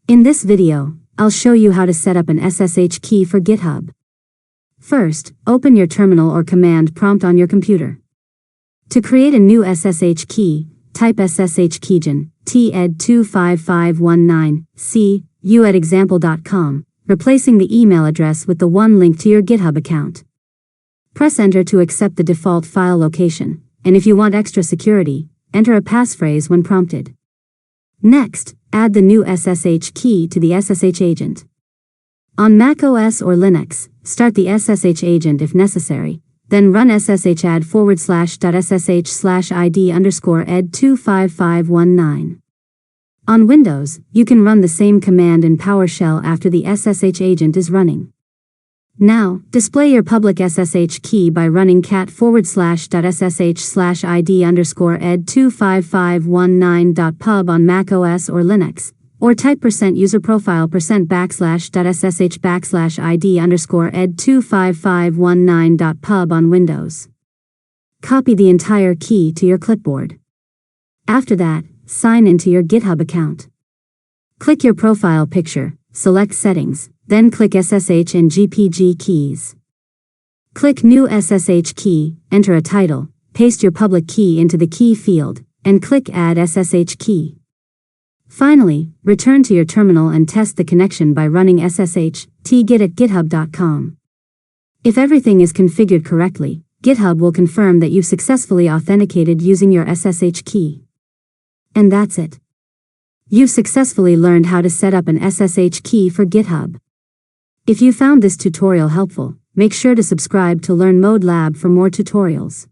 In this video, I'll show you how to set up an SSH key for GitHub. First, open your terminal or command prompt on your computer. To create a new SSH key, type SSH keygen, TED25519, C, U at example.com, replacing the email address with the one linked to your GitHub account. Press enter to accept the default file location, and if you want extra security, enter a passphrase when prompted. Next, add the new SSH key to the SSH agent. On Mac OS or Linux, start the SSH agent if necessary, then run ssh add /ssh/id_ed25519. On Windows, you can run the same command in PowerShell after the SSH agent is running. Now, display your public SSH key by running cat //ed25519.pub on Mac OS or Linux, or type %userprofile %\/id_ed25519.pub on Windows. Copy the entire key to your clipboard. After that, sign into your GitHub account. Click your profile picture, select Settings, then click SSH and GPG keys. Click New SSH key, enter a title, paste your public key into the key field, and click Add SSH key. Finally, return to your terminal and test the connection by running ssh tgit at github.com. If everything is configured correctly, GitHub will confirm that you've successfully authenticated using your SSH key. And that's it. You've successfully learned how to set up an SSH key for GitHub. If you found this tutorial helpful, make sure to subscribe to Learn Mode Lab for more tutorials.